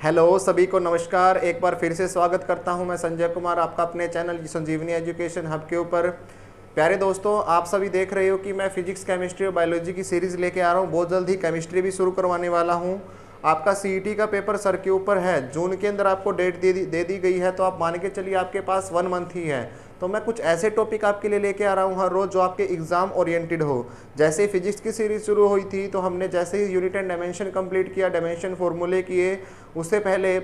Hello सभी को नमस्कार। एक बार फिर से स्वागत करता हूं मैं संजय कुमार आपका अपने चैनल संजीवनी एजुकेशन हब के ऊपर। प्यारे दोस्तों, आप सभी देख रहे हो कि मैं फिजिक्स केमिस्ट्री और बायोलॉजी की सीरीज़ लेके आ रहा हूं। बहुत जल्द ही केमिस्ट्री भी शुरू करवाने वाला हूं। आपका सीईटी का पेपर सर के ऊपर है, जून के अंदर आपको डेट दे दी गई है, तो आप मान के चलिए आपके पास 1 मंथ ही है। तो मैं कुछ ऐसे टॉपिक आपके लिए लेके आ रहा हूँ हर रोज़ जो आपके एग्जाम ओरिएंटेड हो। जैसे फिजिक्स की सीरीज शुरू हुई थी तो हमने जैसे ही यूनिट एंड डायमेंशन कंप्लीट किया, डायमेंशन फॉर्मूले किए, उससे पहले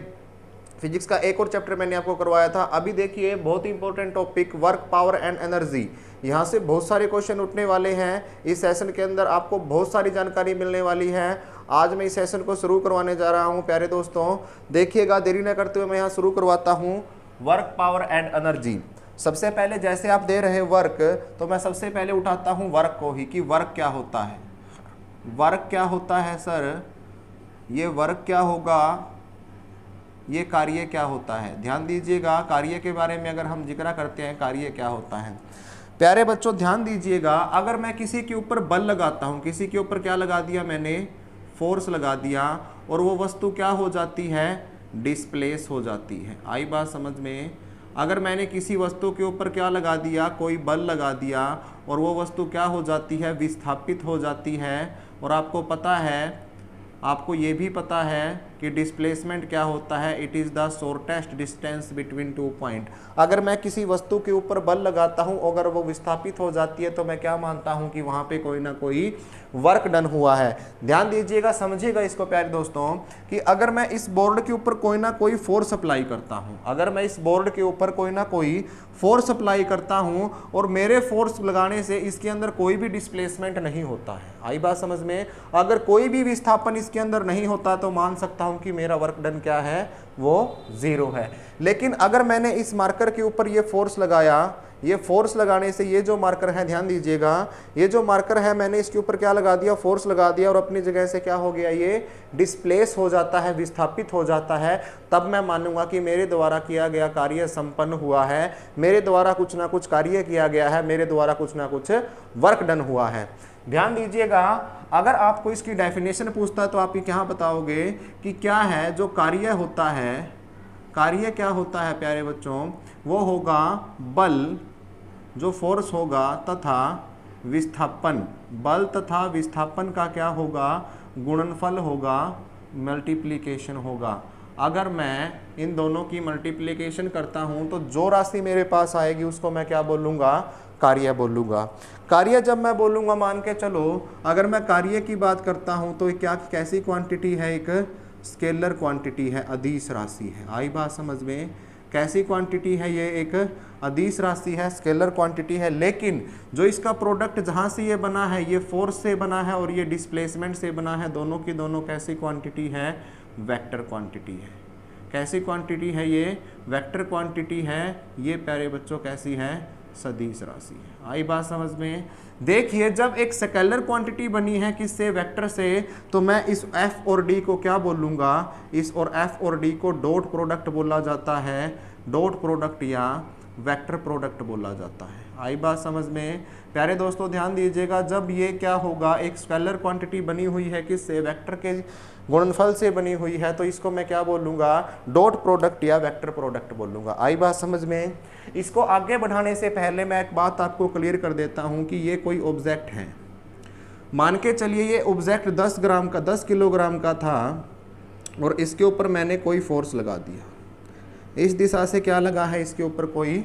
फिजिक्स का एक और चैप्टर मैंने आपको करवाया था। अभी देखिए बहुत ही important topic work, power and energy. यहाँ से बहुत सारे क्वेश्चन उठने वाले हैं। इस सेशन के अंदर आपको बहुत सारी जानकारी मिलने वाली है। आज मैं इस सेशन को शुरू करवाने जा रहा हूँ। प्यारे दोस्तों देखिएगा, देरी न करते हुए मैं यहाँ शुरू करवाता हूँ। Work, power and energy. सबसे पहले जैसे आप दे रहे वर्क, तो मैं सबसे पहले उठाता हूँ वर्क को ही कि वर्क क्या होता है। वर्क क्या होता है सर? ये वर्क क्या होगा, ये कार्य क्या होता है। ध्यान दीजिएगा, कार्य के बारे में अगर हम जिक्र करते हैं, कार्य क्या होता है। प्यारे बच्चों ध्यान दीजिएगा, अगर मैं किसी के ऊपर बल लगाता हूँ, किसी के ऊपर क्या लगा दिया मैंने, फोर्स लगा दिया, और वो वस्तु क्या हो जाती है, डिस्प्लेस हो जाती है। आई बात समझ में? अगर मैंने किसी वस्तु के ऊपर क्या लगा दिया, कोई बल लगा दिया, और वो वस्तु क्या हो जाती है, विस्थापित हो जाती है। और आपको पता है, आपको ये भी पता है कि डिस्प्लेसमेंट क्या होता है, it is the shortest distance between 2 point. अगर मैं किसी वस्तु के ऊपर बल लगाता हूँ, अगर वो विस्थापित हो जाती है, तो मैं क्या मानता हूँ कि वहाँ पे कोई ना कोई वर्क डन हुआ है। ध्यान दीजिएगा, समझिएगा इसको प्यारे दोस्तों, कि अगर मैं इस बोर्ड के ऊपर कोई ना कोई फोर्स अप्लाई करता हूँ, अगर मैं इस बोर्ड के ऊपर कोई ना कोई फोर्स अप्लाई करता हूँ, और मेरे फोर्स लगाने से इसके अंदर कोई भी डिस्प्लेसमेंट नहीं होता है। आई बात समझ में? अगर कोई भी विस्थापन इसके अंदर नहीं होता तो मान सकता हूँ कि मेरा वर्क डन क्या है, वो 0 है। लेकिन अगर मैंने इस मार्कर के ऊपर ये फोर्स लगाया, ये फोर्स लगाने से ये जो मार्कर है, ध्यान दीजिएगा, ये जो मार्कर है मैंने इसके ऊपर क्या लगा दिया, फोर्स लगा दिया, और अपनी जगह से क्या हो गया, ये डिस्प्लेस हो जाता है, विस्थापित हो जाता है। तब मैं मानूंगा कि मेरे द्वारा किया गया कार्य संपन्न हुआ है, मेरे द्वारा कुछ ना कुछ कार्य किया गया है, मेरे द्वारा कुछ ना कुछ वर्क डन हुआ है। ध्यान दीजिएगा, अगर आपको इसकी डेफिनेशन पूछता है तो आप ये क्या बताओगे कि क्या है जो कार्य होता है। कार्य क्या होता है प्यारे बच्चों? वो होगा बल, जो फोर्स होगा, तथा विस्थापन। बल तथा विस्थापन का क्या होगा, गुणनफल होगा, मल्टीप्लिकेशन होगा। अगर मैं इन दोनों की मल्टीप्लिकेशन करता हूं तो जो राशि मेरे पास आएगी उसको मैं क्या बोलूँगा, कार्य बोलूँगा। कार्य जब मैं बोलूँगा, मान के चलो अगर मैं कार्य की बात करता हूं तो क्या कैसी क्वांटिटी है, एक स्केलर क्वांटिटी है, अदिश राशि है। आई बात समझ में? कैसी क्वांटिटी है ये, एक अदिश राशि है, स्केलर क्वांटिटी है। लेकिन जो इसका प्रोडक्ट जहाँ से ये बना है, ये फोर्स से बना है और ये डिस्प्लेसमेंट से बना है, दोनों की दोनों कैसी क्वांटिटी है, वेक्टर क्वांटिटी है। कैसी क्वांटिटी है ये, वेक्टर क्वांटिटी है। ये प्यारे बच्चों कैसी है, सदिश राशि है। आई बात समझ में? देखिए जब एक स्केलर क्वांटिटी बनी है किससे, वेक्टर से, तो मैं इस F और D को क्या बोलूँगा, इस और F और D को डॉट प्रोडक्ट बोला जाता है, डॉट प्रोडक्ट या वेक्टर प्रोडक्ट बोला जाता है। आई बात समझ में? प्यारे दोस्तों ध्यान दीजिएगा, जब ये क्या होगा, एक स्केलर क्वांटिटी बनी हुई है किससे, वेक्टर के गुणनफल से बनी हुई है, तो इसको मैं क्या बोलूँगा, डॉट प्रोडक्ट या वेक्टर प्रोडक्ट बोलूँगा। आई बात समझ में? इसको आगे बढ़ाने से पहले मैं एक बात आपको क्लियर कर देता हूँ कि ये कोई ऑब्जेक्ट है। मान के चलिए ये ऑब्जेक्ट 10 ग्राम का, 10 किलोग्राम का था, और इसके ऊपर मैंने कोई फोर्स लगा दिया। इस दिशा से क्या लगा है, इसके ऊपर कोई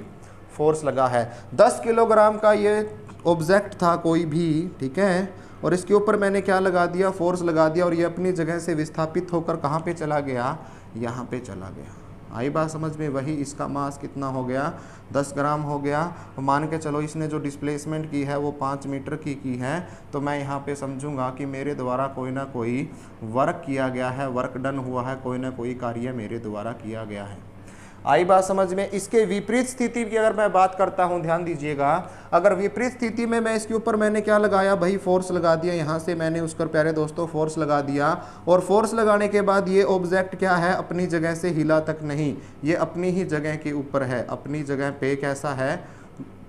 फोर्स लगा है। 10 किलोग्राम का ये ऑब्जेक्ट था कोई भी, ठीक है, और इसके ऊपर मैंने क्या लगा दिया, फोर्स लगा दिया, और ये अपनी जगह से विस्थापित होकर कहाँ पे चला गया, यहाँ पे चला गया। आई बात समझ में? वही इसका मास कितना हो गया, 10 ग्राम हो गया। मान के चलो इसने जो डिस्प्लेसमेंट की है वो 5 मीटर की है, तो मैं यहाँ पे समझूंगा कि मेरे द्वारा कोई ना कोई वर्क किया गया है, वर्क डन हुआ है, कोई ना कोई कार्य मेरे द्वारा किया गया है। आई बात समझ में? इसके विपरीत स्थिति की अगर मैं बात करता हूं, ध्यान दीजिएगा, अगर विपरीत स्थिति में मैं इसके ऊपर मैंने क्या लगाया भाई, फोर्स लगा दिया, यहाँ से मैंने उस पर प्यारे दोस्तों फोर्स लगा दिया, और फोर्स लगाने के बाद ये ऑब्जेक्ट क्या है, अपनी जगह से हिला तक नहीं, ये अपनी ही जगह के ऊपर है, अपनी जगह पे कैसा है,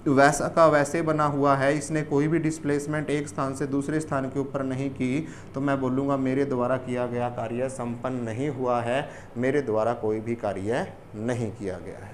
वैसा का वैसे बना हुआ है, इसने कोई भी डिस्प्लेसमेंट एक स्थान से दूसरे स्थान के ऊपर नहीं की, तो मैं बोलूँगा मेरे द्वारा किया गया कार्य संपन्न नहीं हुआ है, मेरे द्वारा कोई भी कार्य नहीं किया गया है।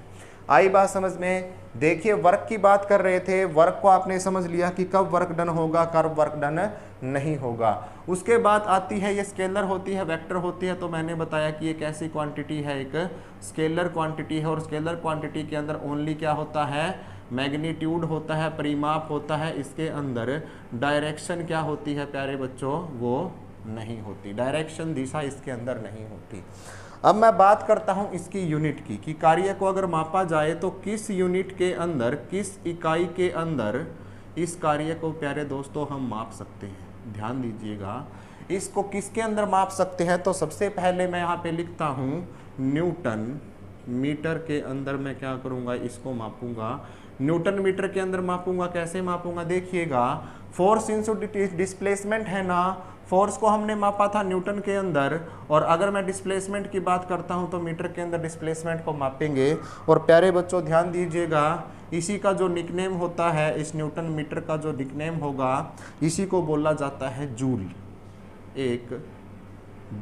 आई बात समझ में। देखिए वर्क की बात कर रहे थे, वर्क को आपने समझ लिया कि कब वर्क डन होगा, कब वर्क डन नहीं होगा। उसके बाद आती है ये स्केलर होती है, वेक्टर होती है। तो मैंने बताया कि एक ऐसी क्वांटिटी है, एक स्केलर क्वांटिटी है, और स्केलर क्वांटिटी के अंदर ओनली क्या होता है, मैग्नीट्यूड होता है, परिमाप होता है। इसके अंदर डायरेक्शन क्या होती है प्यारे बच्चों, वो नहीं होती, डायरेक्शन दिशा इसके अंदर नहीं होती। अब मैं बात करता हूं इसकी यूनिट की, कि कार्य को अगर मापा जाए तो किस यूनिट के अंदर, किस इकाई के अंदर इस कार्य को प्यारे दोस्तों हम माप सकते हैं। ध्यान दीजिएगा, इसको किसके अंदर माप सकते हैं। तो सबसे पहले मैं यहाँ पे लिखता हूँ न्यूटन मीटर के अंदर मैं क्या करूँगा, इसको मापूंगा। न्यूटन मीटर के अंदर मापूंगा, कैसे मापूंगा देखिएगा, फोर्स इंटू डिस्प्लेसमेंट है ना, फोर्स को हमने मापा था न्यूटन के अंदर, और अगर मैं डिस्प्लेसमेंट की बात करता हूं तो मीटर के अंदर डिस्प्लेसमेंट को मापेंगे। और प्यारे बच्चों ध्यान दीजिएगा, इसी का जो निकनेम होता है, इस न्यूटन मीटर का जो निकनेम होगा, इसी को बोला जाता है जूल। एक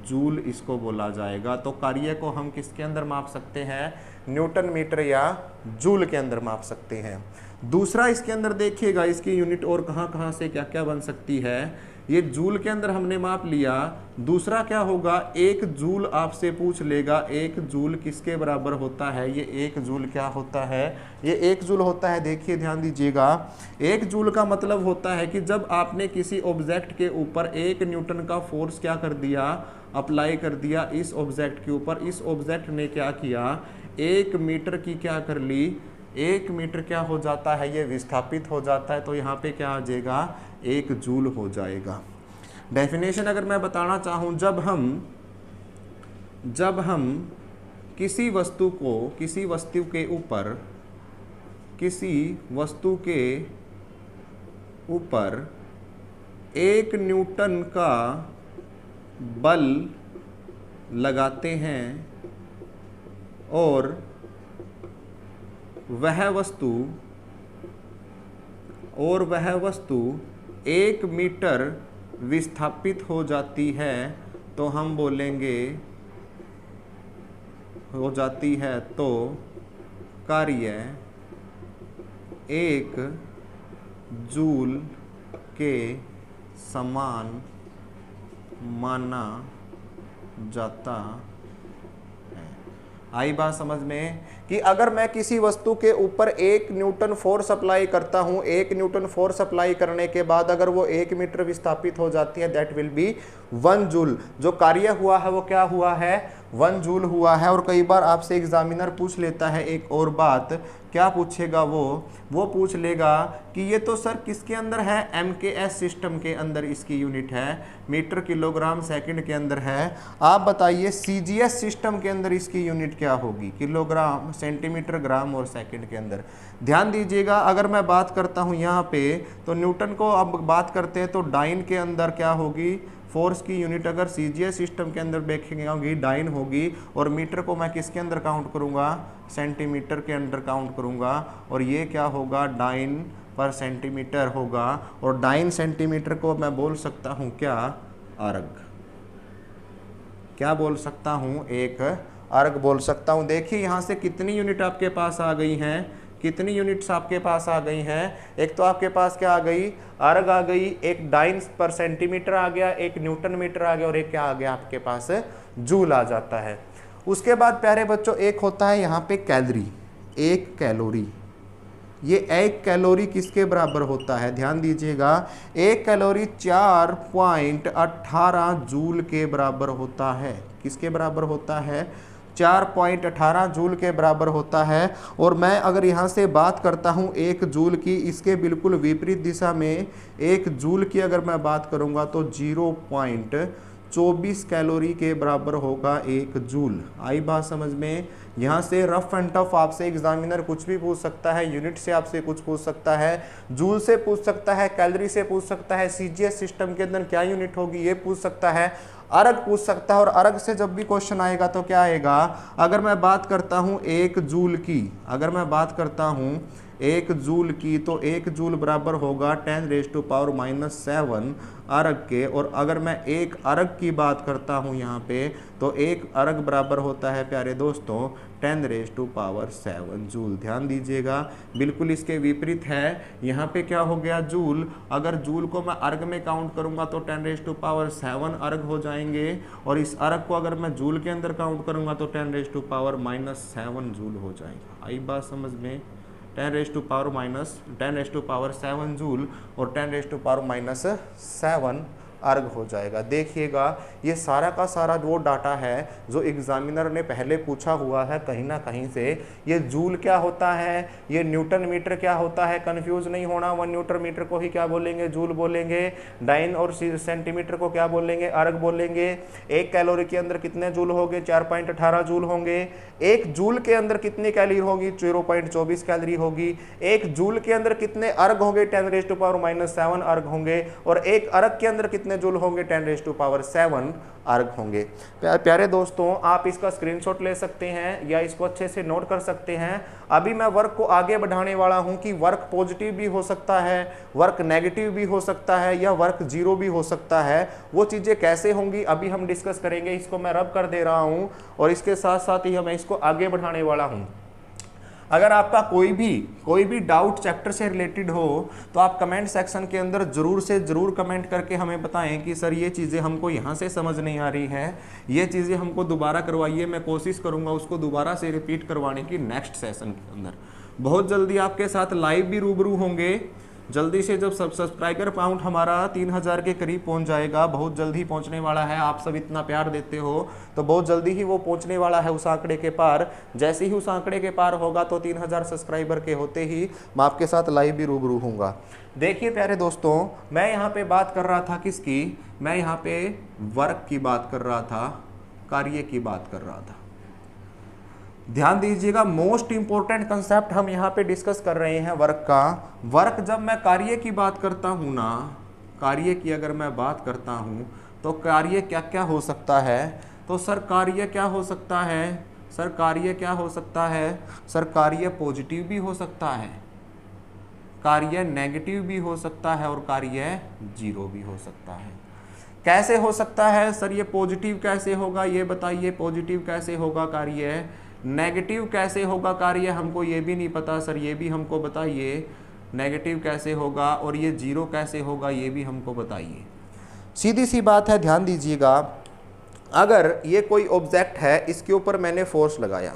जूल इसको बोला जाएगा। तो कार्य को हम किसके अंदर माप सकते हैं, न्यूटन मीटर या जूल के अंदर माप सकते हैं। दूसरा इसके अंदर देखिएगा, इसकी यूनिट और कहाँ कहाँ से क्या क्या बन सकती है। ये जूल के अंदर हमने माप लिया। दूसरा क्या होगा, एक जूल आपसे पूछ लेगा, एक जूल किसके बराबर होता है। ये एक जूल क्या होता है, ये एक जूल होता है। देखिए ध्यान दीजिएगा, एक जूल का मतलब होता है कि जब आपने किसी ऑब्जेक्ट के ऊपर 1 न्यूटन का फोर्स क्या कर दिया, अप्लाई कर दिया इस ऑब्जेक्ट के ऊपर, इस ऑब्जेक्ट ने क्या किया, 1 मीटर की क्या कर ली, 1 मीटर क्या हो जाता है, ये विस्थापित हो जाता है। तो यहाँ पे क्या आ जाएगा, 1 जूल हो जाएगा। डेफिनेशन अगर मैं बताना चाहूँ, जब हम किसी वस्तु के ऊपर 1 न्यूटन का बल लगाते हैं और वह वस्तु 1 मीटर विस्थापित हो जाती है, तो हम बोलेंगे हो जाती है तो कार्य 1 जूल के समान माना जाता है। आई बात समझ में, कि अगर मैं किसी वस्तु के ऊपर 1 न्यूटन फोर्स अप्लाई करता हूं, 1 न्यूटन फोर्स अप्लाई करने के बाद अगर वो 1 मीटर विस्थापित हो जाती है, दैट विल बी 1 जूल। जो कार्य हुआ है वो क्या हुआ है, 1 जूल हुआ है। और कई बार आपसे एग्जामिनर पूछ लेता है एक और बात, क्या पूछेगा वो पूछ लेगा कि ये तो सर किसके अंदर है, MKS सिस्टम के अंदर इसकी यूनिट है, मीटर किलोग्राम सेकंड के अंदर है। आप बताइए CGS सिस्टम के अंदर इसकी यूनिट क्या होगी, किलोग्राम, सेंटीमीटर, ग्राम और सेकंड के अंदर। ध्यान दीजिएगा, अगर मैं बात करता हूँ यहाँ पे, तो न्यूटन को अब बात करते हैं तो डाइन के अंदर क्या होगी, फोर्स की यूनिट अगर CGS सिस्टम के अंदर देखेंगे होगी, डाइन होगी। और मीटर को मैं किसके अंदर काउंट करूँगा, सेंटीमीटर के अंदर काउंट करूँगा। और ये क्या होगा, डाइन पर सेंटीमीटर होगा। और डाइन सेंटीमीटर को मैं बोल सकता हूँ क्या, अर्ग। क्या बोल सकता हूँ, एक अर्ग बोल सकता हूँ। देखिए यहाँ से कितनी यूनिट आपके पास आ गई हैं, कितनी यूनिट्स आपके पास आ गई हैं। एक तो आपके पास क्या आ गई, अर्ग आ गई, एक डाइन पर सेंटीमीटर आ गया, एक न्यूटन मीटर आ गया, और एक क्या आ गया आपके पास, जूल आ जाता है। उसके बाद प्यारे बच्चों एक होता है यहाँ पे कैलोरी, 1 कैलोरी। ये 1 कैलोरी किसके बराबर होता है, ध्यान दीजिएगा, 1 कैलोरी 4.18 जूल के बराबर होता है। किसके बराबर होता है, 4.18 जूल के बराबर होता है। और मैं अगर यहाँ से बात करता हूँ 1 जूल की, इसके बिल्कुल विपरीत दिशा में 1 जूल की अगर मैं बात करूँगा तो 0.24 कैलोरी के बराबर होगा 1 जूल। आई बात समझ में। यहाँ से रफ एंड टफ आपसे एग्जामिनर कुछ भी पूछ सकता है, यूनिट से आपसे कुछ पूछ सकता है, जूल से पूछ सकता है, कैलोरी से पूछ सकता है, CGS सिस्टम के अंदर क्या यूनिट होगी ये पूछ सकता है, अर्ग पूछ सकता है। और अर्ग से जब भी क्वेश्चन आएगा तो क्या आएगा, अगर मैं बात करता हूँ 1 जूल की, अगर मैं बात करता हूँ 1 जूल की, तो 1 जूल बराबर होगा 10⁻⁻7 अर्ग के। और अगर मैं 1 अर्ग की बात करता हूँ यहाँ पे, तो 1 अर्ग बराबर होता है प्यारे दोस्तों 10⁻7 जूल। ध्यान दीजिएगा, बिल्कुल इसके विपरीत है। यहाँ पे क्या हो गया जूल, अगर जूल को मैं अर्ग में काउंट करूँगा तो 10⁻7 अर्ग हो जाएंगे, और इस अर्ग को अगर मैं जूल के अंदर काउंट करूँगा तो 10⁻⁻7 जूल हो जाएगा। आई बात समझ में? 10⁻7 जूल और 10⁻7 अर्ग हो जाएगा। देखिएगा, ये सारा का सारा जो डाटा है जो एग्जामिनर ने पहले पूछा हुआ है कहीं ना कहीं से, ये जूल क्या होता है, ये न्यूटन मीटर क्या होता है, कंफ्यूज नहीं होना। 1 न्यूटन मीटर को ही क्या बोलेंगे, जूल बोलेंगे। डाइन और सेंटीमीटर को क्या बोलेंगे, अर्ग बोलेंगे। 1 कैलोरी के अंदर कितने जूल होंगे, 4.18 जूल होंगे। 1 जूल के अंदर कितनी कैलोरी होगी, 0.24 कैलोरी होगी। 1 जूल के अंदर कितने अर्ग होंगे, 10⁻⁻7 अर्ग होंगे। और 1 अर्ग के अंदर कितने जूल होंगे, 10⁻7 अर्ग होंगे। प्यारे दोस्तों, आप इसका स्क्रीनशॉट ले सकते हैं या इसको अच्छे से नोट कर सकते हैं। अभी मैं वर्क को आगे बढ़ाने वाला हूं कि वर्क पॉजिटिव भी हो सकता है, वर्क नेगेटिव भी हो सकता है, या वर्क जीरो भी हो सकता है। वो चीजें कैसे होंगी अभी हम डिस्कस करेंगे। इसको मैं रब कर दे रहा हूं और इसके साथ साथ ही मैं इसको आगे बढ़ाने वाला हूं। अगर आपका कोई भी डाउट चैप्टर से रिलेटेड हो तो आप कमेंट सेक्शन के अंदर जरूर से जरूर कमेंट करके हमें बताएं कि सर ये चीज़ें हमको यहाँ से समझ नहीं आ रही है, ये चीज़ें हमको दोबारा करवाइए। मैं कोशिश करूँगा उसको दोबारा से रिपीट करवाने की नेक्स्ट सेशन के अंदर। बहुत जल्दी आपके साथ लाइव भी रूबरू होंगे। जल्दी से जब सब्सक्राइबर काउंट हमारा 3000 के करीब पहुंच जाएगा, बहुत जल्दी पहुंचने वाला है। आप सब इतना प्यार देते हो तो बहुत जल्दी ही वो पहुंचने वाला है उस आंकड़े के पार। जैसे ही उस आंकड़े के पार होगा तो 3000 सब्सक्राइबर के होते ही मैं आपके साथ लाइव भी रूबरू होऊंगा। देखिए प्यारे दोस्तों, मैं यहाँ पे बात कर रहा था किसकी, मैं यहाँ पे वर्क की बात कर रहा था, कार्य की बात कर रहा था। ध्यान दीजिएगा, मोस्ट इंपॉर्टेंट कंसेप्ट हम यहाँ पे डिस्कस कर रहे हैं वर्क का। वर्क जब मैं कार्य की बात करता हूँ ना, कार्य की अगर मैं बात करता हूँ तो कार्य क्या क्या हो सकता है। तो सर कार्य क्या हो सकता है, सर कार्य क्या हो सकता है, सर कार्य पॉजिटिव भी हो सकता है, कार्य नेगेटिव भी हो सकता है, और कार्य जीरो भी हो सकता है। कैसे हो सकता है सर, ये पॉजिटिव कैसे होगा ये बताइए, पॉजिटिव कैसे होगा कार्य, नेगेटिव कैसे होगा कार्य, हमको ये भी नहीं पता सर, ये भी हमको बताइए। नेगेटिव कैसे होगा और ये जीरो कैसे होगा ये भी हमको बताइए। सीधी सी बात है, ध्यान दीजिएगा। अगर ये कोई ऑब्जेक्ट है, इसके ऊपर मैंने फोर्स लगाया,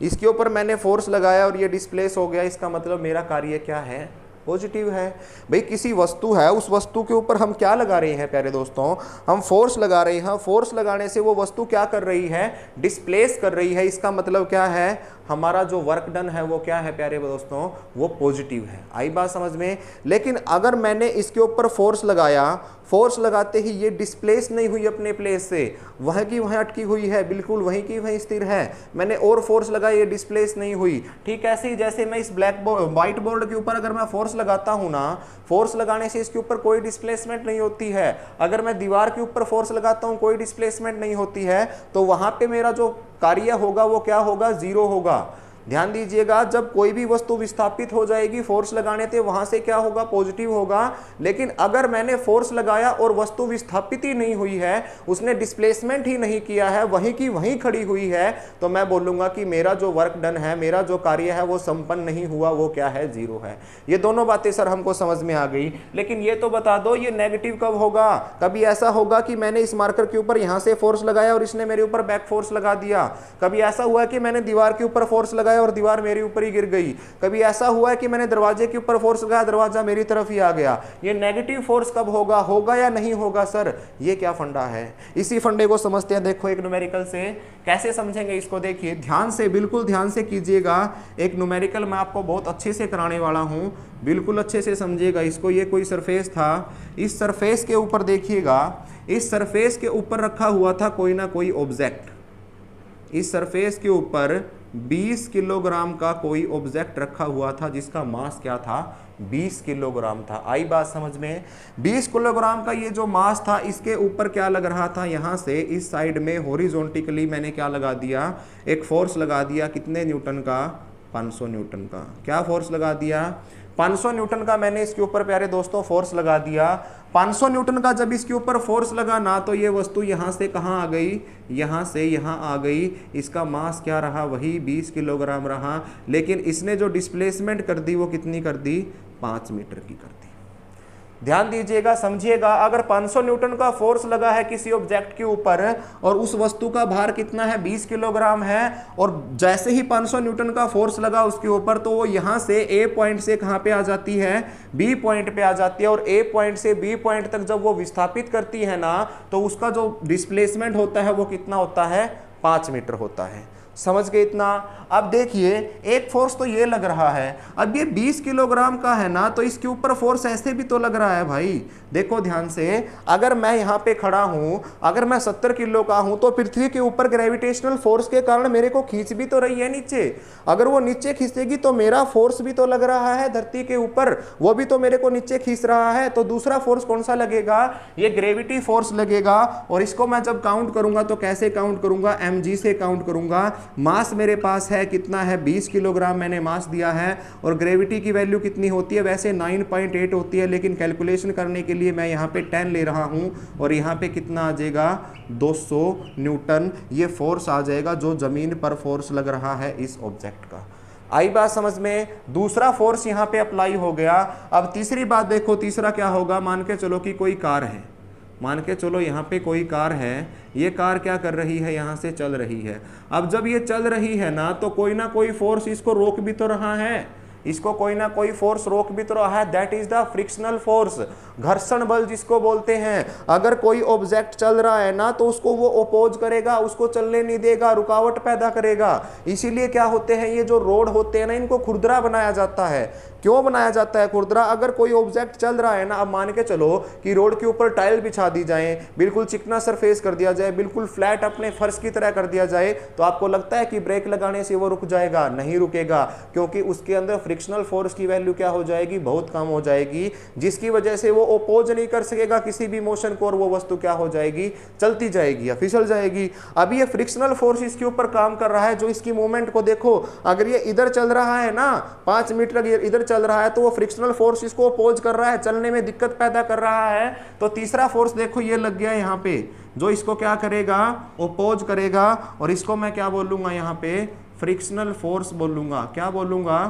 इसके ऊपर मैंने फोर्स लगाया और ये डिस्प्लेस हो गया, इसका मतलब मेरा कार्य क्या है, पॉजिटिव है। भाई किसी वस्तु है, उस वस्तु के ऊपर हम क्या लगा रहे हैं प्यारे दोस्तों, हम फोर्स लगा रहे हैं। फोर्स लगाने से वो वस्तु क्या कर रही है, डिस्प्लेस कर रही है। इसका मतलब क्या है, हमारा जो वर्क डन है वो क्या है प्यारे दोस्तों, वो पॉजिटिव है। आई बात समझ में। लेकिन अगर मैंने इसके ऊपर फोर्स लगाया, फोर्स लगाते ही ये डिस्प्लेस नहीं हुई अपने प्लेस से, वहीं की वहीं अटकी हुई है, बिल्कुल वहीं की वहीं स्थिर है। मैंने और फोर्स लगाया, ये डिस्प्लेस नहीं हुई। ठीक ऐसे ही जैसे मैं इस व्हाइट बोर्ड के ऊपर अगर मैं फोर्स लगाता हूँ ना, फोर्स लगाने से इसके ऊपर कोई डिस्प्लेसमेंट नहीं होती है। अगर मैं दीवार के ऊपर फोर्स लगाता हूँ, कोई डिस्प्लेसमेंट नहीं होती है, तो वहां पे मेरा जो कार्य होगा वो क्या होगा, जीरो होगा। ध्यान दीजिएगा, जब कोई भी वस्तु विस्थापित हो जाएगी फोर्स लगाने से, वहां से क्या होगा, पॉजिटिव होगा। लेकिन अगर मैंने फोर्स लगाया और वस्तु विस्थापित ही नहीं हुई है, उसने डिस्प्लेसमेंट ही नहीं किया है, वहीं की वहीं खड़ी हुई है, तो मैं बोलूंगा कि मेरा जो वर्क डन है, मेरा जो कार्य है वो संपन्न नहीं हुआ, वो क्या है, जीरो है। ये दोनों बातें सर हमको समझ में आ गई। लेकिन ये तो बता दो, ये नेगेटिव कब होगा। कभी ऐसा होगा कि मैंने इस मार्कर के ऊपर यहां से फोर्स लगाया और इसने मेरे ऊपर बैक फोर्स लगा दिया। कभी ऐसा हुआ कि मैंने दीवार के ऊपर फोर्स लगाया और दीवार मेरे ऊपर ही गिर गई। कभी ऐसा हुआ है कि मैंने दरवाजे के ऊपर फोर्स लगाया, दरवाजा मेरी तरफ ही आ गया। ये नेगेटिव फोर्स कब होगा, होगा या नहीं होगा सर, ये क्या फंडा है। इसी फंडे को समझते हैं। देखो एक न्यूमेरिकल से कैसे समझेंगे इसको, देखिए ध्यान से, बिल्कुल ध्यान से कीजिएगा। एक न्यूमेरिकल मैं आपको बहुत अच्छे से कराने वाला हूं, बिल्कुल अच्छे से समझिएगा इसको। ये कोई सरफेस था, इस सरफेस के ऊपर देखिएगा, इस सरफेस के ऊपर रखा हुआ था कोई ना कोई ऑब्जेक्ट। इस सरफेस के ऊपर 20 किलोग्राम का कोई ऑब्जेक्ट रखा हुआ था जिसका मास क्या था, 20 किलोग्राम था। आई बात समझ में। 20 किलोग्राम का ये जो मास था, इसके ऊपर क्या लग रहा था, यहां से इस साइड में हॉरिजॉन्टली मैंने क्या लगा दिया, एक फोर्स लगा दिया। कितने न्यूटन का, 500 न्यूटन का। क्या फोर्स लगा दिया? 500 न्यूटन का मैंने इसके ऊपर प्यारे दोस्तों फोर्स लगा दिया। 500 न्यूटन का जब इसके ऊपर फोर्स लगा ना, तो ये वस्तु यहाँ से कहाँ आ गई? यहाँ से यहाँ आ गई। इसका मास क्या रहा? वही 20 किलोग्राम रहा, लेकिन इसने जो डिस्प्लेसमेंट कर दी वो कितनी कर दी? 5 मीटर की कर दी। ध्यान दीजिएगा, समझिएगा, अगर 500 न्यूटन का फोर्स लगा है किसी ऑब्जेक्ट के ऊपर और उस वस्तु का भार कितना है? 20 किलोग्राम है, और जैसे ही 500 न्यूटन का फोर्स लगा उसके ऊपर, तो वो यहां से ए पॉइंट से कहां पे आ जाती है? बी पॉइंट पे आ जाती है। और ए पॉइंट से बी पॉइंट तक जब वो विस्थापित करती है ना, तो उसका जो डिस्प्लेसमेंट होता है वो कितना होता है? 5 मीटर होता है। समझ गए इतना? अब देखिए, एक फोर्स तो ये लग रहा है, अब ये 20 किलोग्राम का है ना, तो इसके ऊपर फोर्स ऐसे भी तो लग रहा है भाई। देखो ध्यान से, अगर मैं यहाँ पे खड़ा हूँ, अगर मैं 70 किलो का हूँ, तो पृथ्वी के ऊपर ग्रेविटेशनल फोर्स के कारण मेरे को खींच भी तो रही है नीचे। अगर वो नीचे खींचेगी तो मेरा फोर्स भी तो लग रहा है धरती के ऊपर, वो भी तो मेरे को नीचे खींच रहा है। तो दूसरा फोर्स कौन सा लगेगा? ये ग्रेविटी फोर्स लगेगा। और इसको मैं जब काउंट करूंगा तो कैसे काउंट करूंगा? mg से काउंट करूंगा। मास मेरे पास है कितना है? 20 किलोग्राम मैंने मास दिया है, और ग्रेविटी की वैल्यू कितनी होती है? वैसे 9.8 होती है, लेकिन कैलकुलेशन करने के लिए मैं यहाँ पे 10 ले रहा हूँ, और यहाँ पे कितना आ जाएगा? 200 न्यूटन ये फोर्स आ जाएगा, जो जमीन पर फोर्स लग रहा है इस ऑब्जेक्ट का। आई बात समझ में? दूसरा फोर्स यहाँ पे अप्लाई हो गया। अब तीसरी बात देखो, तीसरा क्या होगा? मान के चलो कि कोई कार है, मान के चलो यहाँ पे कोई कार है, ये कार क्या कर रही है? यहाँ से चल रही है। अब जब ये चल रही है ना, तो कोई ना कोई फोर्स इसको रोक भी तो रहा है, इसको कोई ना कोई फोर्स रोक भी तो रहा है। That is the frictional force, घर्षण बल जिसको बोलते हैं। अगर कोई ऑब्जेक्ट चल रहा है ना, तो उसको वो अपोज करेगा, उसको चलने नहीं देगा, रुकावट पैदा करेगा। इसीलिए क्या होते हैं, ये जो रोड होते हैं ना, इनको खुरदरा बनाया जाता है। क्यों बनाया जाता है खुरदरा? अगर कोई ऑब्जेक्ट चल रहा है ना, अब मान के चलो कि रोड के ऊपर टाइल बिछा दी जाए, बिल्कुल चिकना सरफेस कर दिया जाए, बिल्कुल फ्लैट अपने फर्श की तरह कर दिया जाए, तो आपको लगता है कि ब्रेक लगाने से वो रुक जाएगा? नहीं रुकेगा, क्योंकि उसके अंदर फ्रिक्शनल फोर्स की वैल्यू क्या हो जाएगी? बहुत कम हो जाएगी, जिसकी वजह से वो अपोज नहीं कर सकेगा किसी भी मोशन को, और वो वस्तु क्या हो जाएगी? चलती जाएगी या फिसल जाएगी। अब ये फ्रिक्शनल फोर्स इसके ऊपर काम कर रहा है, जो इसकी मूवमेंट को देखो, अगर ये इधर चल रहा है ना, 5 मीटर इधर चल रहा है, तो वो फ्रिक्शनल फोर्स इसको अपोज कर रहा है, चलने में दिक्कत पैदा कर रहा है। तो तीसरा फोर्स देखो ये लग गया यहाँ पे, जो इसको क्या करेगा? अपोज करेगा, और इसको मैं क्या बोलूंगा यहाँ पे? फ्रिक्शनल फोर्स बोलूंगा। क्या बोलूंगा?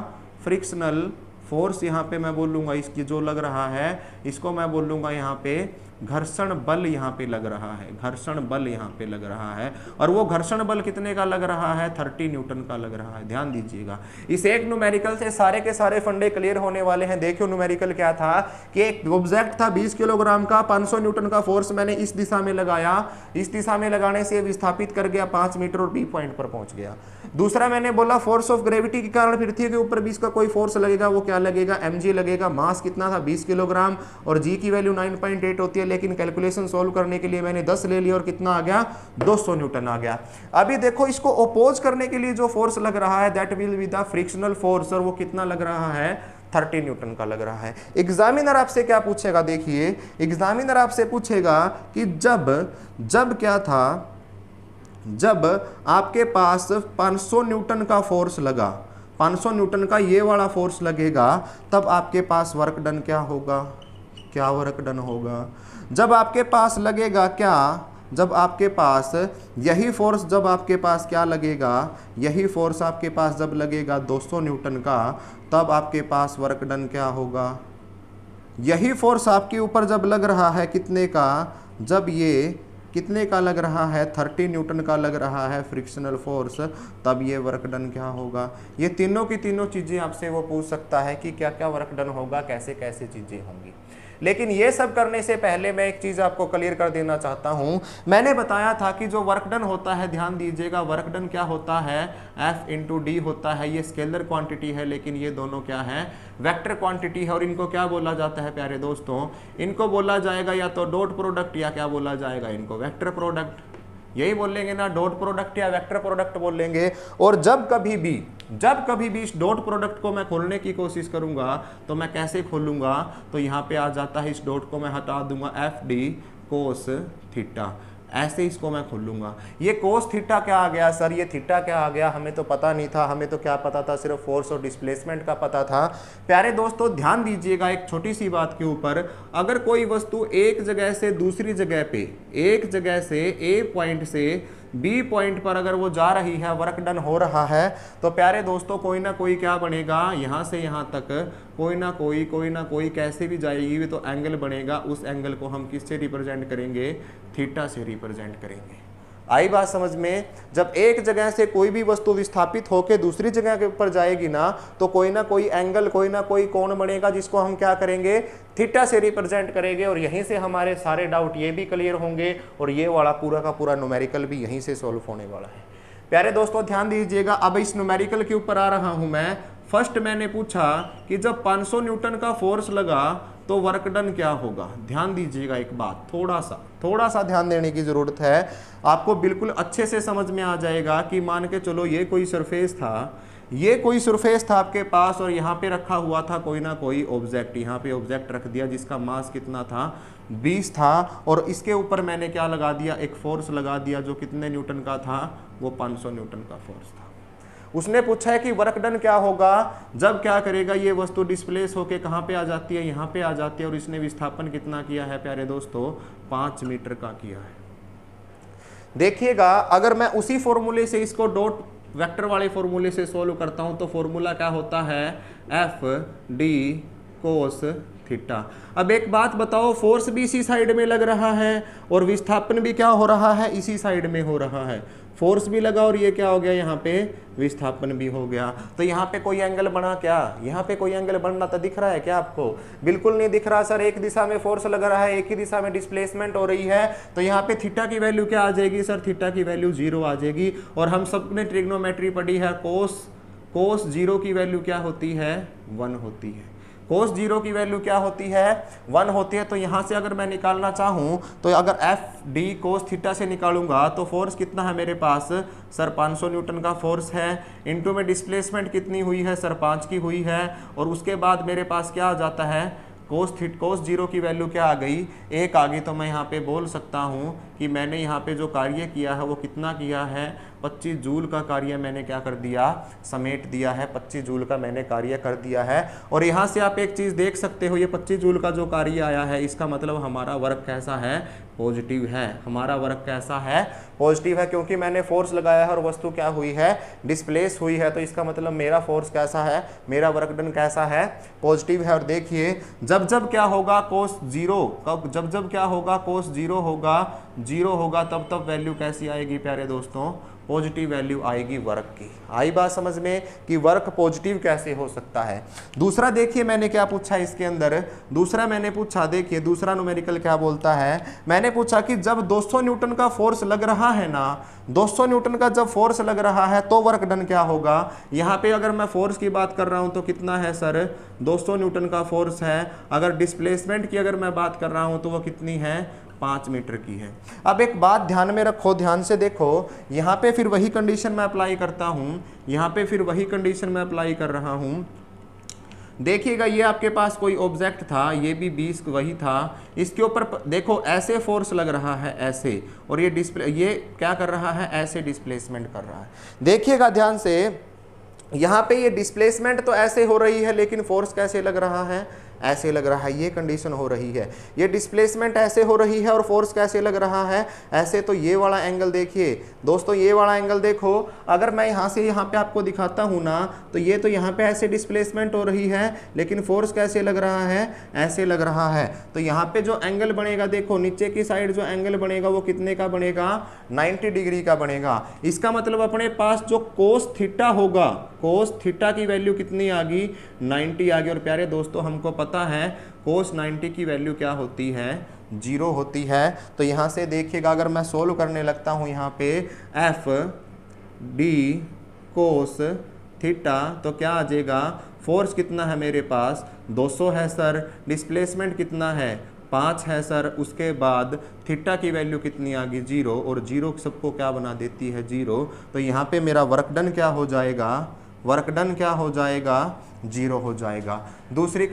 फ्रिक्शनल फोर्स यहाँ पे मैं बोलूंगा। इसकी जो लग रहा है, इसको मैं बोलूंगा यहाँ पे घर्षण बल। यहाँ पे लग रहा है घर्षण बल, यहाँ पे लग रहा है। और वो घर्षण बल कितने का लग रहा है? 30 न्यूटन का लग रहा है। ध्यान दीजिएगा, इस एक न्यूमेरिकल से सारे के सारे फंडे क्लियर होने वाले हैं। देखियो न्यूमेरिकल क्या था कि एक ऑब्जेक्ट था 20 किलोग्राम का, 500 न्यूटन का फोर्स मैंने इस दिशा में लगाया, इस दिशा में लगाने से विस्थापित कर गया 5 मीटर और बी पॉइंट पर पहुंच गया। दूसरा मैंने बोला फोर्स ऑफ ग्रेविटी के कारण पृथ्वी के ऊपर 20 का कोई फोर्स लगेगा, वो क्या लगेगा? mg लगेगा। मास कितना था? 20 किलोग्राम, और g की वैल्यू 9.8 होती है, लेकिन कैलकुलेशन सॉल्व करने के लिए मैंने 10 ले लिया, और कितना आ गया? 200 न्यूटन आ गया। अभी देखो, इसको अपोज करने के लिए जो फोर्स लग रहा है, that will be the frictional force, और वो कितना लग रहा है? 30 न्यूटन का लग रहा है। एग्जामिनर आपसे क्या पूछेगा? देखिए, एग्जामिनर आपसे पूछेगा कि जब क्या था, जब आपके पास 500 न्यूटन का फोर्स लगा, 500 न्यूटन का ये वाला फोर्स लगेगा, तब आपके पास वर्क डन क्या होगा? क्या वर्क डन होगा? जब आपके पास लगेगा क्या? जब आपके पास यही फोर्स, जब आपके पास क्या लगेगा? यही फोर्स आपके पास जब लगेगा 200 न्यूटन का, तब आपके पास वर्क डन क्या होगा? यही फोर्स आपके ऊपर जब लग रहा है कितने का? जब ये कितने का लग रहा है? 30 न्यूटन का लग रहा है फ्रिक्शनल फोर्स, तब ये वर्क डन क्या होगा? ये तीनों की तीनों चीज़ें आपसे वो पूछ सकता है कि क्या क्या वर्क डन होगा, कैसे कैसे चीज़ें होंगी। लेकिन ये सब करने से पहले मैं एक चीज़ आपको क्लियर कर देना चाहता हूँ। मैंने बताया था कि जो वर्क डन होता है, ध्यान दीजिएगा, वर्क डन क्या होता है? F × d होता है। ये स्केलर क्वांटिटी है, लेकिन ये दोनों क्या है? वेक्टर क्वांटिटी है। और इनको क्या बोला जाता है प्यारे दोस्तों? इनको बोला जाएगा या तो डॉट प्रोडक्ट, या क्या बोला जाएगा इनको? Vector product. यही बोलेंगे ना, डॉट प्रोडक्ट या वेक्टर प्रोडक्ट बोलेंगे। और जब कभी भी इस डॉट प्रोडक्ट को मैं खोलने की कोशिश करूंगा, तो मैं कैसे खोलूंगा? तो यहाँ पे आ जाता है, इस डॉट को मैं हटा दूंगा, FD cos थीटा। ऐसे इसको मैं खोल लूँगा। ये कोस थीटा क्या आ गया सर, ये थीटा क्या आ गया, हमें तो पता नहीं था, हमें तो क्या पता था, सिर्फ फोर्स और डिस्प्लेसमेंट का पता था। प्यारे दोस्तों ध्यान दीजिएगा एक छोटी सी बात के ऊपर, अगर कोई वस्तु एक जगह से दूसरी जगह पे, एक जगह से ए पॉइंट से बी पॉइंट पर अगर वो जा रही है, वर्क डन हो रहा है, तो प्यारे दोस्तों कोई ना कोई क्या बनेगा, यहाँ से यहाँ तक कोई ना कोई कैसे भी जाएगी तो एंगल बनेगा। उस एंगल को हम किससे रिप्रेजेंट करेंगे, थीटा से रिप्रेजेंट करेंगे। आई बात समझ में। जब एक जगह से कोई भी वस्तु विस्थापित होकर दूसरी जगह के ऊपर जाएगी ना, तो कोई ना कोई एंगल, कोई ना कोई कोण बनेगा, जिसको हम क्या करेंगे, थीटा से रिप्रेजेंट करेंगे। और यहीं से हमारे सारे डाउट ये भी क्लियर होंगे और ये वाला पूरा का पूरा न्यूमेरिकल भी यहीं से सॉल्व होने वाला है। प्यारे दोस्तों ध्यान दीजिएगा, अब इस न्यूमेरिकल के ऊपर आ रहा हूं मैं। फर्स्ट मैंने पूछा कि जब 500 न्यूटन का फोर्स लगा तो वर्क डन क्या होगा। ध्यान दीजिएगा एक बात, थोड़ा सा ध्यान देने की जरूरत है, आपको बिल्कुल अच्छे से समझ में आ जाएगा कि मान के चलो ये कोई सरफेस था, आपके पास, और यहाँ पे रखा हुआ था कोई ना कोई ऑब्जेक्ट, यहाँ पे ऑब्जेक्ट रख दिया जिसका मास कितना था, 20 था, और इसके ऊपर मैंने क्या लगा दिया, एक फोर्स लगा दिया जो कितने न्यूटन का था, वो 500 न्यूटन का फोर्स था। उसने पूछा है कि वर्क डन क्या होगा जब क्या करेगा, ये वस्तु डिस्प्लेस होके कहाँ पे आ जाती है, यहाँ पे आ जाती है, और इसने विस्थापन कितना किया है प्यारे दोस्तों, 5 मीटर का किया है। देखिएगा अगर मैं उसी फॉर्मूले से इसको डॉट वेक्टर वाले फॉर्मूले से सोल्व करता हूं तो फॉर्मूला क्या होता है, एफ डी कोस थीटा। अब एक बात बताओ, फोर्स भी इसी साइड में लग रहा है और विस्थापन भी क्या हो रहा है, इसी साइड में हो रहा है। फोर्स भी लगा और ये क्या हो गया, यहाँ पे विस्थापन भी हो गया। तो यहाँ पे कोई एंगल बना क्या, यहाँ पे कोई एंगल बनना तो दिख रहा है क्या आपको, बिल्कुल नहीं दिख रहा सर। एक दिशा में फोर्स लग रहा है, एक ही दिशा में डिस्प्लेसमेंट हो रही है, तो यहाँ पे थीटा की वैल्यू क्या आ जाएगी सर, थीटा की वैल्यू 0 आ जाएगी। और हम सबने ट्रिग्नोमेट्री पढ़ी है, कोस 0 की वैल्यू क्या होती है, 1 होती है। कोस 0 की वैल्यू क्या होती है, 1 होती है। तो यहाँ से अगर मैं निकालना चाहूँ तो अगर एफ डी कोस थीटा से निकालूंगा तो फोर्स कितना है मेरे पास सर, 500 न्यूटन का फोर्स है, इनटू में डिस्प्लेसमेंट कितनी हुई है सर, 5 की हुई है। और उसके बाद मेरे पास क्या आ जाता है, कोस 0 की वैल्यू क्या आ गई, 1 आ गई। तो मैं यहाँ पे बोल सकता हूँ कि मैंने यहाँ पे जो कार्य किया है वो कितना किया है, 25 जूल का कार्य मैंने क्या कर दिया, समेट दिया है, 25 जूल का मैंने कार्य कर दिया है। और यहाँ से आप एक चीज़ देख सकते हो, ये 25 जूल का जो कार्य आया है, इसका मतलब हमारा वर्क कैसा है, पॉजिटिव है। हमारा वर्क कैसा है, पॉजिटिव है, क्योंकि मैंने फोर्स लगाया है और वस्तु क्या हुई है, डिस्प्लेस हुई है। तो इसका मतलब मेरा फोर्स कैसा है, मेरा वर्क डन कैसा है, पॉजिटिव है। और देखिए जब क्या होगा कोस 0, जब क्या होगा कोस 0 होगा तब वैल्यू कैसी आएगी प्यारे दोस्तों, पॉजिटिव वैल्यू आएगी वर्क की। आई बात समझ में कि वर्क पॉजिटिव कैसे हो सकता है। दूसरा देखिए मैंने क्या पूछा इसके अंदर, दूसरा मैंने पूछा, देखिए दूसरा न्यूमेरिकल क्या बोलता है, मैंने पूछा कि जब 200 न्यूटन का फोर्स लग रहा है ना, 200 न्यूटन का जब फोर्स लग रहा है तो वर्क डन क्या होगा। यहाँ पे अगर मैं फोर्स की बात कर रहा हूँ तो कितना है सर, 200 न्यूटन का फोर्स है। अगर डिस्प्लेसमेंट की अगर मैं बात कर रहा हूँ तो वो कितनी है, 5 मीटर की है। अब एक बात ध्यान में रखो, ध्यान से देखो, यहाँ पे फिर वही कंडीशन मैं अप्लाई करता हूँ, यहाँ पे फिर वही कंडीशन मैं अप्लाई कर रहा हूँ। देखिएगा ये आपके पास कोई ऑब्जेक्ट था, ये भी 20 वही था, इसके ऊपर देखो ऐसे फोर्स लग रहा है ऐसे, और ये क्या कर रहा है, ऐसे डिस्प्लेसमेंट कर रहा है। देखिएगा ध्यान से, यहाँ पे ये डिस्प्लेसमेंट तो ऐसे हो रही है लेकिन फोर्स कैसे लग रहा है, ऐसे लग रहा है। ये कंडीशन हो रही है, ये डिस्प्लेसमेंट ऐसे हो रही है और फोर्स कैसे लग रहा है, ऐसे। तो ये वाला एंगल देखिए दोस्तों, ये वाला एंगल देखो, अगर मैं यहाँ से यहाँ पे आपको दिखाता हूँ ना, तो ये तो यहाँ पे ऐसे डिस्प्लेसमेंट हो रही है लेकिन फोर्स कैसे लग रहा है, ऐसे लग रहा है। तो यहाँ पे जो एंगल बनेगा, देखो नीचे की साइड जो एंगल बनेगा वो कितने का बनेगा, 90 डिग्री का बनेगा। इसका मतलब अपने पास जो कोस थीटा होगा, कोस थीटा की वैल्यू कितनी आ गई, 90 आ गई। और प्यारे दोस्तों हमको पता है कोस 90 की वैल्यू क्या होती है, 0 होती है। तो यहाँ से देखिएगा अगर मैं सोल्व करने लगता हूँ यहाँ पे एफ डी कोस थीटा, तो क्या आ जाएगा, फोर्स कितना है मेरे पास, 200 है सर, डिस्प्लेसमेंट कितना है, 5 है सर, उसके बाद थीटा की वैल्यू कितनी आ गई, 0, और 0 सबको क्या बना देती है, 0। तो यहाँ पे मेरा वर्क डन क्या हो जाएगा, वर्क डन क्या हो जाएगा, 0 हो जाएगा।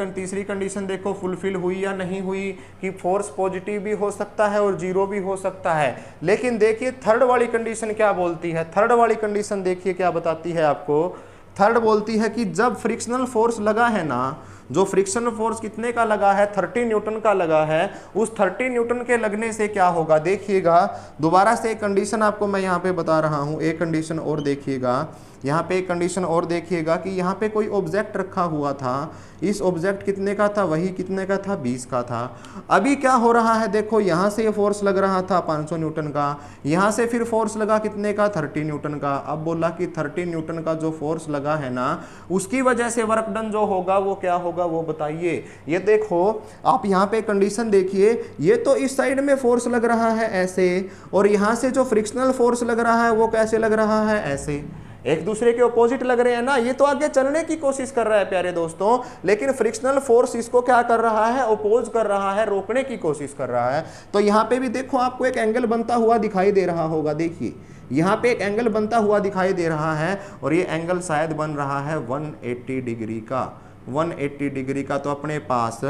तीसरी कंडीशन देखो फुलफिल हुई या नहीं हुई कि फोर्स पॉजिटिव भी हो सकता है और 0 भी हो सकता है। लेकिन देखिए थर्ड वाली कंडीशन क्या बोलती है, थर्ड वाली कंडीशन देखिए क्या बताती है आपको। थर्ड बोलती है कि जब फ्रिक्शनल फोर्स लगा है ना, जो फ्रिक्शनल फोर्स कितने का लगा है, 30 न्यूटन का लगा है, उस 30 न्यूटन के लगने से क्या होगा, देखिएगा दोबारा से एक कंडीशन आपको मैं यहाँ पे बता रहा हूँ, एक कंडीशन और देखिएगा, यहाँ पे एक कंडीशन और देखिएगा कि यहाँ पे कोई ऑब्जेक्ट रखा हुआ था, इस ऑब्जेक्ट कितने का था, वही कितने का था, 20 का था। अभी क्या हो रहा है, देखो यहाँ से ये फोर्स लग रहा था 500 न्यूटन का, यहाँ से फिर फोर्स लगा कितने का, 30 न्यूटन का। अब बोला कि 30 न्यूटन का जो फोर्स लगा है ना, उसकी वजह से वर्क डन जो होगा वो क्या होगा, वो बताइए। ये देखो आप यहाँ पे कंडीशन देखिए, ये तो इस साइड में फोर्स लग रहा है ऐसे, और यहाँ से जो फ्रिक्शनल फोर्स लग रहा है वो कैसे लग रहा है, ऐसे, एक दूसरे के अपोजिट लग रहे हैं ना। ये तो आगे चलने की कोशिश कर रहा है प्यारे दोस्तों, लेकिन फ्रिक्शनल फोर्स इसको क्या कर रहा है, अपोज कर रहा है, रोकने की कोशिश कर रहा है। तो यहाँ पे भी देखो आपको एक एंगल बनता हुआ दिखाई दे रहा होगा, देखिए यहाँ पे एक एंगल बनता हुआ दिखाई दे रहा है, और ये एंगल शायद बन रहा है 180 डिग्री का, 180 डिग्री का। तो अपने पास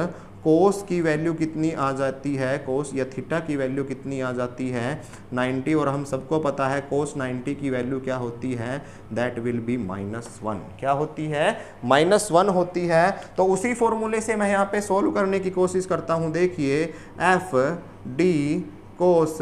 कोस की वैल्यू कितनी आ जाती है, कोस या थीटा की वैल्यू कितनी आ जाती है, 90, और हम सबको पता है कोस 90 की वैल्यू क्या होती है, दैट विल बी -1। क्या होती है, -1 होती है। तो उसी फॉर्मूले से मैं यहाँ पे सोल्व करने की कोशिश करता हूँ। देखिए एफ डी कोस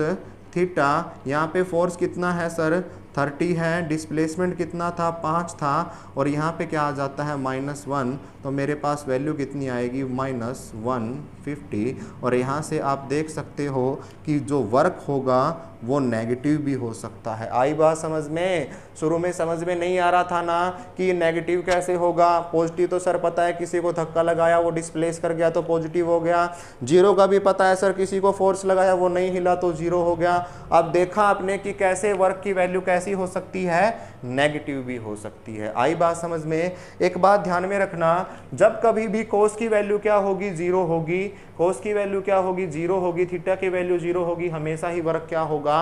थीटा, यहाँ पे फोर्स कितना है सर, 30 है, डिस्प्लेसमेंट कितना था, 5 था, और यहाँ पे क्या आ जाता है -1, तो मेरे पास वैल्यू कितनी आएगी, -150। और यहाँ से आप देख सकते हो कि जो वर्क होगा वो नेगेटिव भी हो सकता है। आई बात समझ में, शुरू में समझ में नहीं आ रहा था ना कि नेगेटिव कैसे होगा, पॉजिटिव तो सर पता है, किसी को धक्का लगाया वो डिस्प्लेस कर गया तो पॉजिटिव हो गया, 0 का भी पता है सर, किसी को फोर्स लगाया वो नहीं हिला तो 0 हो गया। अब देखा आपने कि कैसे वर्क की वैल्यू कैसी हो सकती है, नेगेटिव भी हो सकती है। आई बात समझ में। एक बात ध्यान में रखना, जब कभी भी कोस की वैल्यू क्या होगी, 0 होगी, कोस की वैल्यू क्या होगी, 0 होगी, थीटा की वैल्यू 0 होगी, हमेशा ही वर्क क्या होगा,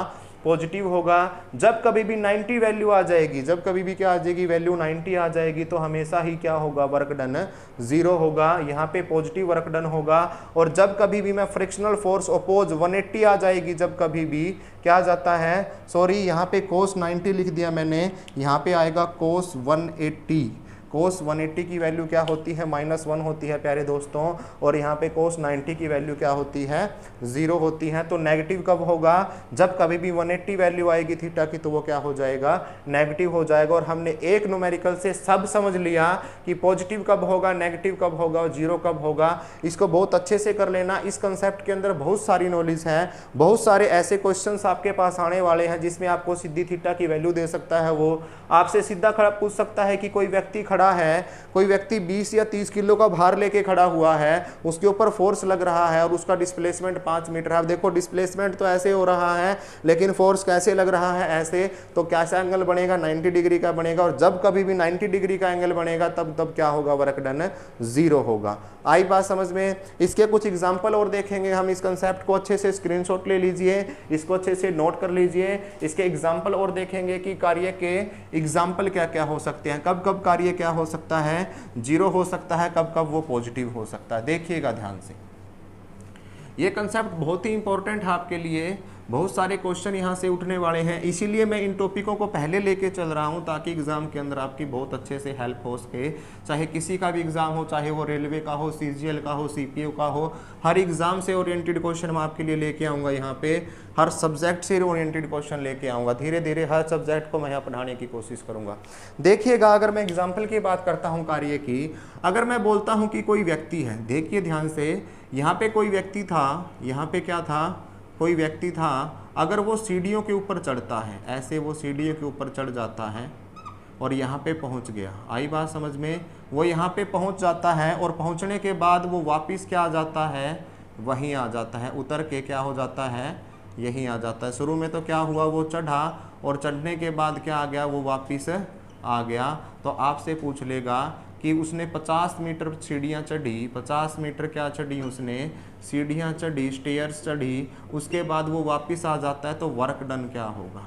पॉजिटिव होगा। जब कभी भी 90 वैल्यू आ जाएगी, जब कभी भी क्या आ जाएगी, वैल्यू 90 आ जाएगी, तो हमेशा ही क्या होगा, वर्क डन 0 होगा, यहाँ पे पॉजिटिव वर्क डन होगा। और जब कभी भी मैं फ्रिक्शनल फोर्स अपोज 180 आ जाएगी, जब कभी भी क्या जाता है, सॉरी यहाँ पे कोस 90 लिख दिया मैंने, यहाँ पे आएगा कोस 180। कोस 180 की वैल्यू क्या होती है, -1 होती है प्यारे दोस्तों, और यहाँ पे कोस 90 की वैल्यू क्या होती है, 0 होती है। तो नेगेटिव कब होगा, जब कभी भी 180 वैल्यू आएगी थीटा की, तो वो क्या हो जाएगा, नेगेटिव हो जाएगा। और हमने एक न्यूमेरिकल से सब समझ लिया कि पॉजिटिव कब होगा, नेगेटिव कब होगा और 0 कब होगा। इसको बहुत अच्छे से कर लेना। इस कंसेप्ट के अंदर बहुत सारी नॉलेज है, बहुत सारे ऐसे क्वेश्चन आपके पास आने वाले हैं जिसमें आपको सीधी थीटा की वैल्यू दे सकता है। वो आपसे सीधा खड़ा पूछ सकता है कि कोई व्यक्ति खड़ा है, कोई व्यक्ति 20 या 30 किलो का भार लेके खड़ा हुआ है, उसके ऊपर फोर्स लग रहा है और उसका डिस्प्लेसमेंट 5 मीटर है। अब देखो डिस्प्लेसमेंट तो ऐसे हो रहा है, लेकिन फोर्स कैसे लग रहा है, ऐसे, तो कैसा एंगल बनेगा, 90 डिग्री का बनेगा। और जब कभी भी 90 डिग्री का एंगल बनेगा तब क्या होगा, वर्क डन 0 होगा। आई बात समझ में। इसके कुछ एग्जाम्पल और देखेंगे हम। इस कंसेप्ट को अच्छे से स्क्रीनशॉट ले लीजिए, इसको अच्छे से नोट कर लीजिए। इसके एग्जाम्पल और देखेंगे कि कार्य के एग्जाम्पल क्या क्या हो सकते हैं, कब कब कार्य क्या हो सकता है, 0 हो सकता है, कब कब वो पॉजिटिव हो सकता है। देखिएगा ध्यान से, ये कंसेप्ट बहुत ही इंपॉर्टेंट है आपके लिए। बहुत सारे क्वेश्चन यहाँ से उठने वाले हैं, इसीलिए मैं इन टॉपिकों को पहले लेके चल रहा हूँ ताकि एग्जाम के अंदर आपकी बहुत अच्छे से हेल्प हो सके। चाहे किसी का भी एग्जाम हो, चाहे वो रेलवे का हो, सीजीएल का हो, सीपीयू का हो, हर एग्जाम से ओरिएंटेड क्वेश्चन मैं आपके लिए लेके आऊँगा। यहाँ पे हर सब्जेक्ट से ओरिएंटेड क्वेश्चन लेके आऊँगा। धीरे धीरे हर सब्जेक्ट को मैं यहाँ पढ़ाने की कोशिश करूँगा। देखिएगा, अगर मैं एग्जाम्पल की बात करता हूँ कार्य की, अगर मैं बोलता हूँ कि कोई व्यक्ति है, देखिए ध्यान से, यहाँ पे कोई व्यक्ति था, यहाँ पे क्या था, कोई व्यक्ति था, अगर वो सीढ़ियों के ऊपर चढ़ता है, ऐसे वो सीढ़ियों के ऊपर चढ़ जाता है और यहाँ पे पहुँच गया। आई बात समझ में। वो यहाँ पे पहुँच जाता है और पहुँचने के बाद वो वापस क्या आ जाता है, वहीं आ जाता है, उतर के क्या हो जाता है, यहीं आ जाता है। शुरू में तो क्या हुआ, वो चढ़ा और चढ़ने के बाद क्या आ गया, वो वापस आ गया। तो आपसे पूछ लेगा कि उसने 50 मीटर सीढ़ियाँ चढ़ी, 50 मीटर क्या चढ़ी उसने, सीढ़ियाँ चढ़ी, स्टेयर्स चढ़ी, उसके बाद वो वापस आ जाता है, तो वर्क डन क्या होगा,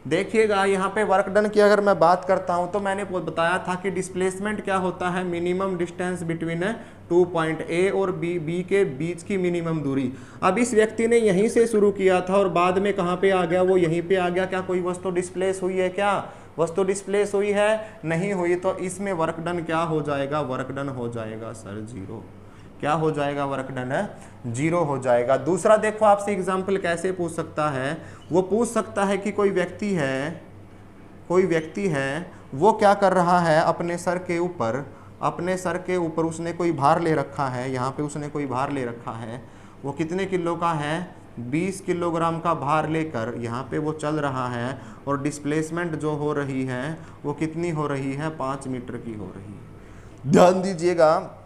देखिएगा यहाँ पे वर्क डन की अगर मैं बात करता हूँ तो मैंने बताया था कि डिस्प्लेसमेंट क्या होता है, minimum distance between 2 point A और बी के बीच की मिनिमम दूरी। अब इस व्यक्ति ने यहीं से शुरू किया था और बाद में कहाँ पे आ गया, वो यहीं पे आ गया। क्या कोई वस्तु डिस्प्लेस हुई है? क्या वस्तु डिस्प्लेस हुई है? नहीं हुई। तो इसमें वर्क डन क्या हो जाएगा? वर्क डन हो जाएगा सर 0। क्या हो जाएगा? वर्क डन है 0 हो जाएगा। दूसरा देखो आपसे एग्जाम्पल कैसे पूछ सकता है, वो पूछ सकता है कि कोई व्यक्ति है वो क्या कर रहा है, अपने सर के ऊपर उसने कोई भार ले रखा है। यहाँ पे उसने कोई भार ले रखा है, वो कितने किलो का है? 20 किलोग्राम का भार लेकर यहाँ पे वो चल रहा है और डिस्प्लेसमेंट जो हो रही है वो कितनी हो रही है? 5 मीटर की हो रही है। ध्यान दीजिएगा,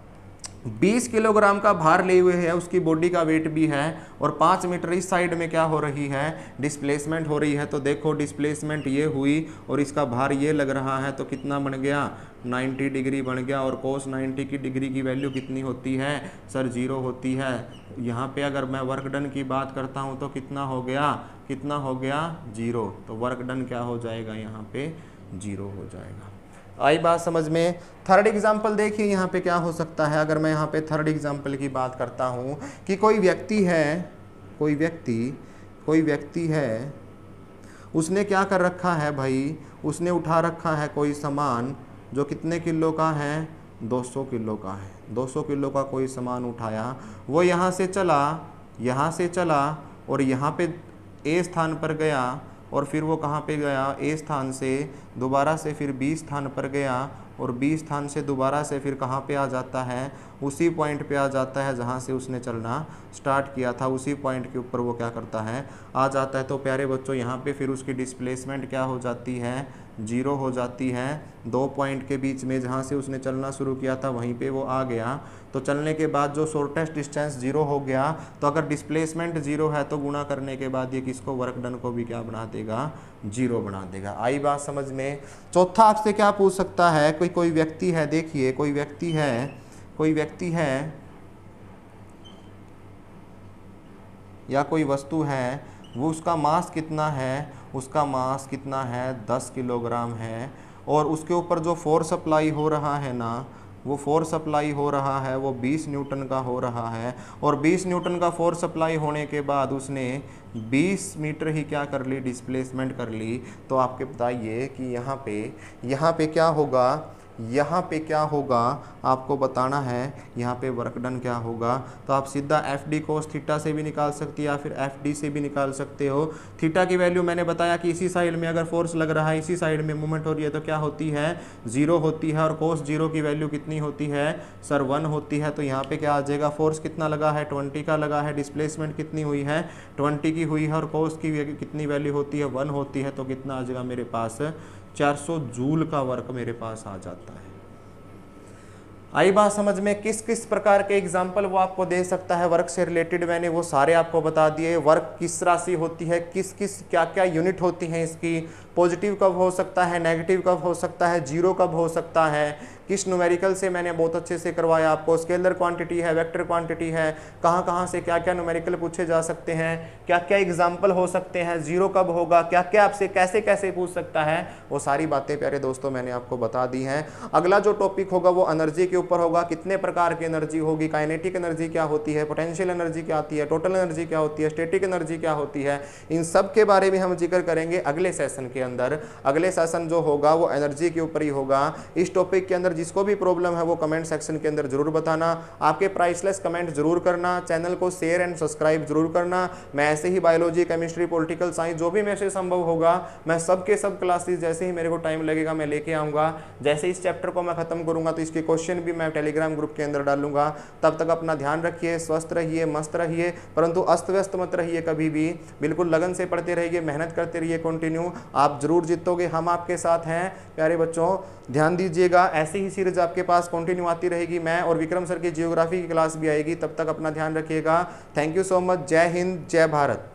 20 किलोग्राम का भार लिए हुए है, उसकी बॉडी का वेट भी है और 5 मीटर इस साइड में क्या हो रही है? डिस्प्लेसमेंट हो रही है। तो देखो डिस्प्लेसमेंट ये हुई और इसका भार ये लग रहा है, तो कितना बन गया? 90 डिग्री बन गया। और कोस 90 की डिग्री की वैल्यू कितनी होती है सर? 0 होती है। यहाँ पे अगर मैं वर्क डन की बात करता हूँ तो कितना हो गया? 0। तो वर्क डन क्या हो जाएगा? यहाँ पे 0 हो जाएगा। आई बात समझ में? थर्ड एग्जाम्पल देखिए यहाँ पे क्या हो सकता है। अगर मैं यहाँ पे थर्ड एग्जाम्पल की बात करता हूँ कि कोई व्यक्ति है, उसने क्या कर रखा है भाई? उसने उठा रखा है कोई सामान जो कितने किलो का है? 200 किलो का है। 200 किलो का कोई सामान उठाया, वो यहाँ से चला और यहाँ पे ए स्थान पर गया और फिर वो कहाँ पे गया? ए स्थान से दोबारा से फिर बी स्थान पर गया और बी स्थान से दोबारा से फिर कहाँ पे आ जाता है? उसी पॉइंट पे आ जाता है जहाँ से उसने चलना स्टार्ट किया था। उसी पॉइंट के ऊपर वो क्या करता है? आ जाता है। तो प्यारे बच्चों यहाँ पे फिर उसकी डिस्प्लेसमेंट क्या हो जाती है? 0 हो जाती है। 2 पॉइंट के बीच में जहाँ से उसने चलना शुरू किया था वहीं पे वो आ गया। तो चलने के बाद जो शॉर्टेस्ट डिस्टेंस 0 हो गया, तो अगर डिस्प्लेसमेंट 0 है तो गुणा करने के बाद ये किसको? वर्क डन को भी क्या बना देगा? 0 बना देगा। आई बात समझ में? चौथा आपसे क्या पूछ सकता है, कोई व्यक्ति है, देखिए कोई व्यक्ति है या कोई वस्तु है, वो उसका मास कितना है? उसका मास कितना है? 10 किलोग्राम है। और उसके ऊपर जो फोर्स अप्लाई हो रहा है ना, वो फोर्स अप्लाई हो रहा है वो 20 न्यूटन का हो रहा है। और 20 न्यूटन का फोर्स अप्लाई होने के बाद उसने 20 मीटर ही क्या कर ली? डिस्प्लेसमेंट कर ली। तो आपके बताइए कि यहाँ पे क्या होगा? यहाँ पे क्या होगा आपको बताना है। यहाँ पे वर्क डन क्या होगा? तो आप सीधा एफ डी कोस थीटा से भी निकाल सकते हैं या फिर एफ डी से भी निकाल सकते हो। थीटा की वैल्यू मैंने बताया कि इसी साइड में अगर फोर्स लग रहा है, इसी साइड में मूवमेंट हो रही है तो क्या होती है? 0 होती है। और कोस 0 की वैल्यू कितनी होती है सर? 1 होती है। तो यहाँ पे क्या आ जाएगा? फोर्स कितना लगा है? 20 का लगा है। डिस्प्लेसमेंट कितनी हुई है? 20 की हुई है। और कोस की कितनी वैल्यू होती है? 1 होती है। तो कितना आ जाएगा मेरे पास? 400 जूल का वर्क मेरे पास आ जाता है। आई बात समझ में? किस किस प्रकार के एग्जाम्पल वो आपको दे सकता है वर्क से रिलेटेड, मैंने वो सारे आपको बता दिए। वर्क किस राशि होती है, किस किस क्या क्या यूनिट होती हैं इसकी, पॉजिटिव कब हो सकता है, नेगेटिव कब हो सकता है, 0 कब हो सकता है, किस न्यूमेरिकल से मैंने बहुत अच्छे से करवाया आपको। स्केलर क्वांटिटी है, वेक्टर क्वांटिटी है, कहाँ कहाँ से क्या क्या न्यूमेरिकल पूछे जा सकते हैं, क्या क्या एग्जाम्पल हो सकते हैं, 0 कब होगा, क्या क्या आपसे कैसे कैसे पूछ सकता है, वो सारी बातें प्यारे दोस्तों मैंने आपको बता दी हैं। अगला जो टॉपिक होगा वो एनर्जी के ऊपर होगा। कितने प्रकार की एनर्जी होगी, काइनेटिक एनर्जी क्या होती है, पोटेंशियल एनर्जी क्या आती है, टोटल एनर्जी क्या होती है, स्टैटिक एनर्जी क्या होती है, इन सब के बारे में हम जिक्र करेंगे अगले सेशन के अंदर। अगले सेशन जो होगा वो एनर्जी के ऊपर ही होगा। इस टॉपिक के अंदर जिसको भी प्रॉब्लम है वो कमेंट सेक्शन के अंदर जरूर बताना। आपके प्राइसलेस कमेंट जरूर करना, चैनल को शेयर एंड सब्सक्राइब जरूर करना। मैं ऐसे ही बायोलॉजी, केमिस्ट्री, पॉलिटिकल साइंस जो भी मेरे से संभव होगा मैं सबके सब क्लासेस जैसे ही मेरे को टाइम लगेगा मैं लेके आऊँगा। जैसे इस चैप्टर को मैं खत्म करूँगा तो इसके क्वेश्चन भी मैं टेलीग्राम ग्रुप के अंदर डालूंगा। तब तक अपना ध्यान रखिए, स्वस्थ रहिए, मस्त रहिए, परंतु अस्त व्यस्त मत रहिए कभी भी। बिल्कुल लगन से पढ़ते रहिए, मेहनत करते रहिए कंटिन्यू, आप जरूर जीतोगे, हम आपके साथ हैं। प्यारे बच्चों ध्यान दीजिएगा, ऐसी ही सीरीज आपके पास कंटिन्यू आती रहेगी। मैं और विक्रम सर की जियोग्राफी की क्लास भी आएगी, तब तक अपना ध्यान रखिएगा। Thank you so much. जय हिंद, जय भारत।